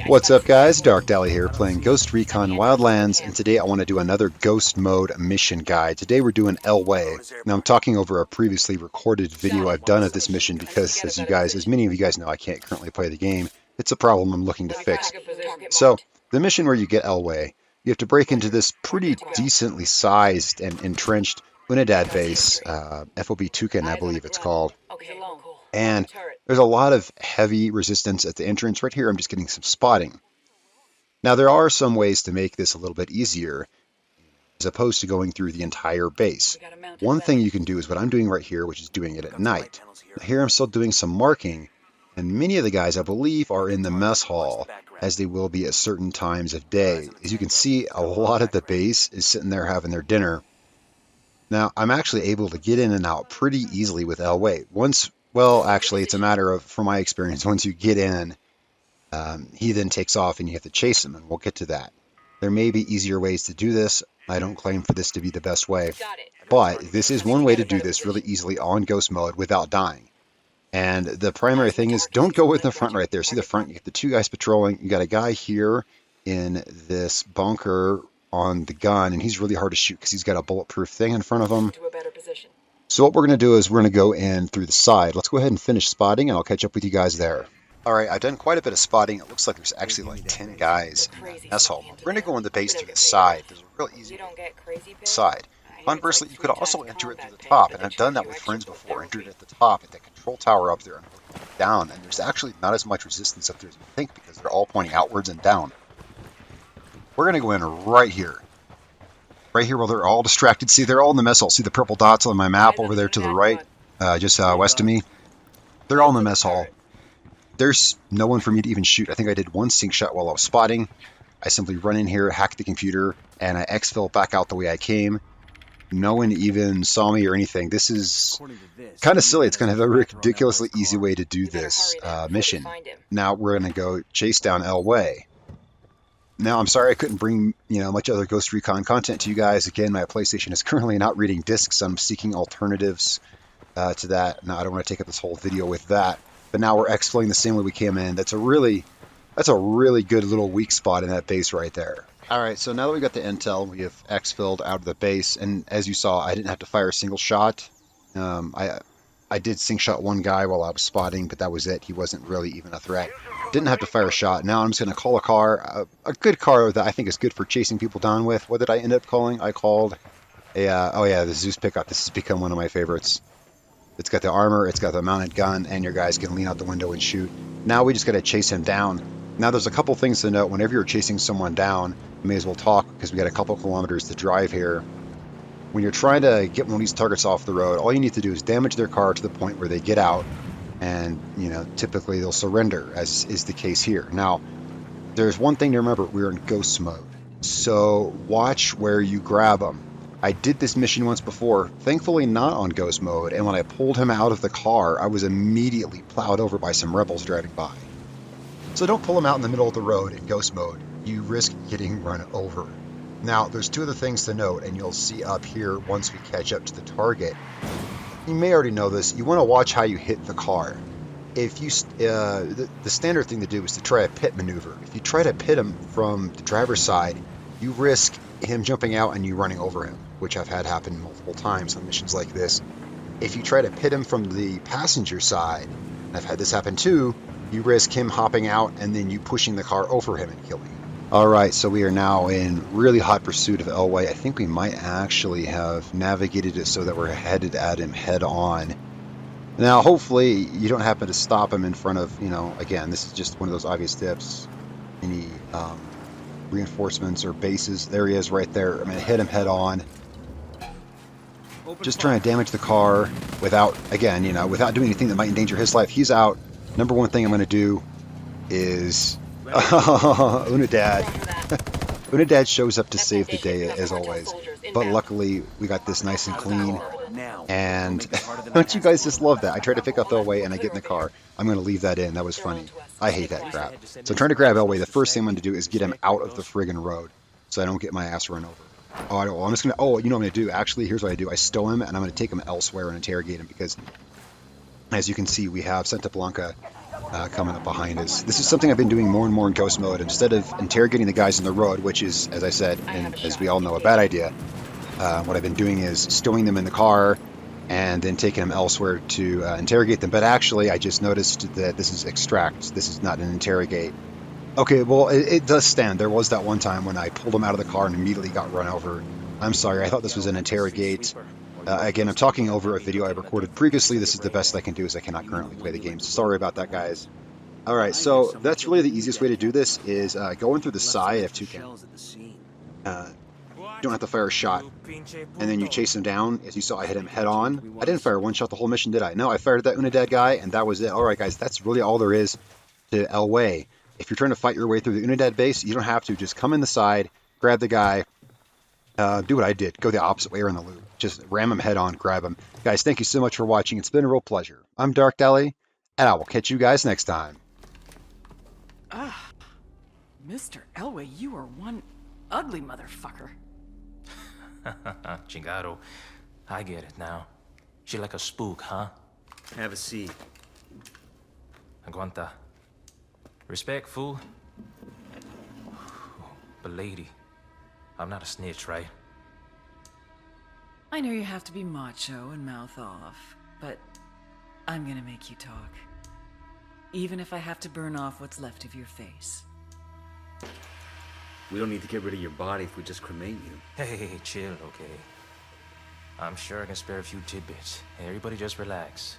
What's up guys, Darkdally here playing Ghost Recon Wildlands, and today I want to do another Ghost Mode mission guide. Today we're doing Elway. Now I'm talking over a previously recorded video I've done of this mission because as many of you guys know, I can't currently play the game. It's a problem I'm looking to fix. So, the mission where you get Elway, you have to break into this pretty decently sized and entrenched Unidad base, FOB Tucan I believe it's called. And there's a lot of heavy resistance at the entrance. Right here I'm just getting some spotting. Now there are some ways to make this a little bit easier as opposed to going through the entire base. One thing you can do is what I'm doing right here, which is doing it at night. Here I'm still doing some marking, and many of the guys I believe are in the mess hall, as they will be at certain times of day. As you can see, a lot of the base is sitting there having their dinner. Now I'm actually able to get in and out pretty easily with Elway. Well, actually, it's a matter of, from my experience, once you get in, he then takes off and you have to chase him, and we'll get to that. There may be easier ways to do this. I don't claim for this to be the best way, but this is one way to do this really easily on Ghost Mode without dying. And the primary thing is don't go in the front right there. See the front? You get the two guys patrolling. You got a guy here in this bunker on the gun, and he's really hard to shoot because he's got a bulletproof thing in front of him. So what we're going to do is we're going to go in through the side. Let's go ahead and finish spotting, and I'll catch up with you guys there. Alright, I've done quite a bit of spotting. It looks like there's actually like 10 guys in that mess hall. We're going to go in the base through the side. There's a real easy side. Conversely, you could also enter it through the top, and I've done that with friends before. Entered at the top at that control tower up there and down, and there's actually not as much resistance up there as you think because they're all pointing outwards and down. We're going to go in right here. Right here where they're all distracted. See, they're all in the mess hall. See the purple dots on my map over there to the right, just west of me? They're all in the mess hall. There's no one for me to even shoot. I think I did one sink shot while I was spotting. I simply run in here, hack the computer, and I exfil back out the way I came. No one even saw me or anything. This is kind of silly. It's kind of a ridiculously easy way to do this mission. Now we're going to go chase down Elway. Now, I'm sorry I couldn't bring, much other Ghost Recon content to you guys. Again, my PlayStation is currently not reading discs. I'm seeking alternatives to that. Now, I don't want to take up this whole video with that. But now we're exfilling the same way we came in. That's a really good little weak spot in that base right there. All right, so now that we got the intel, we have exfilled out of the base. And as you saw, I didn't have to fire a single shot. I did sink shot one guy while I was spotting, but that was it. He wasn't really even a threat. Didn't have to fire a shot. Now I'm just going to call a car, a good car that I think is good for chasing people down with. What did I end up calling? I called the Zeus pickup. This has become one of my favorites. It's got the armor, it's got the mounted gun, and your guys can lean out the window and shoot. Now we just got to chase him down. Now there's a couple things to note. Whenever you're chasing someone down, you may as well talk because we got a couple kilometers to drive here. When you're trying to get one of these targets off the road, all you need to do is damage their car to the point where they get out, and typically they'll surrender, as is the case here. Now, there's one thing to remember: we're in ghost mode, so watch where you grab them. I did this mission once before, thankfully not on ghost mode, and when I pulled him out of the car, I was immediately plowed over by some rebels driving by. So don't pull him out in the middle of the road in ghost mode. You risk getting run over. Now, there's two other things to note, and you'll see up here once we catch up to the target. You may already know this. You want to watch how you hit the car. If you, the standard thing to do is to try a pit maneuver. If you try to pit him from the driver's side, you risk him jumping out and you running over him, which I've had happen multiple times on missions like this. If you try to pit him from the passenger side, and I've had this happen too, you risk him hopping out and then you pushing the car over him and killing him. Alright, so we are now in really hot pursuit of Elway. I think we might actually have navigated it so that we're headed at him head on. Now, hopefully, you don't happen to stop him in front of, again, this is just one of those obvious tips. Any reinforcements or bases. There he is right there. I'm going to hit him head on. Just trying to damage the car without, again, without doing anything that might endanger his life. He's out. Number one thing I'm going to do is Unidad. Unidad shows up to save the day as always. But luckily, we got this nice and clean. And don't you guys just love that? I try to pick up Elway and I get in the car. I'm going to leave that in. That was funny. I hate that crap. So I'm trying to grab Elway. The first thing I'm going to do is get him out of the friggin' road so I don't get my ass run over. I'm just going to, you know what I'm going to do? Actually, here's what I do. I stow him and I'm going to take him elsewhere and interrogate him because, as you can see, we have Santa Blanca coming up behind us. This is something I've been doing more and more in Ghost mode. Instead of interrogating the guys on the road, which is, as I said, and as we all know, a bad idea, what I've been doing is stowing them in the car and then taking them elsewhere to interrogate them. But actually, I just noticed that this is extract. This is not an interrogate. Okay, well, it does stand. There was that one time when I pulled him out of the car and immediately got run over. I'm sorry, I thought this was an interrogate. Again, I'm talking over a video I recorded previously. This is the best I can do as I cannot currently play the game. So sorry about that, guys. All right, so that's really the easiest way to do this is going through the side of Toucan. You don't have to fire a shot. And then you chase him down. As you saw, I hit him head on. I didn't fire one shot the whole mission, did I? No, I fired at that Unidad guy, and that was it. All right, guys, that's really all there is to El Way. If you're trying to fight your way through the Unidad base, you don't have to. Just come in the side, grab the guy, do what I did. Go the opposite way around the loop. Just ram him head on, grab him. Guys, thank you so much for watching. It's been a real pleasure. I'm Darkdally, and I will catch you guys next time. Ah, Mr. Elway, you are one ugly motherfucker. Chingado. I get it now. She like a spook, huh? Have a seat. Aguanta. Respect, fool. But lady, I'm not a snitch, right? I know you have to be macho and mouth off, but I'm gonna make you talk. Even if I have to burn off what's left of your face. We don't need to get rid of your body if we just cremate you. Hey, chill, okay? I'm sure I can spare a few tidbits. Everybody just relax.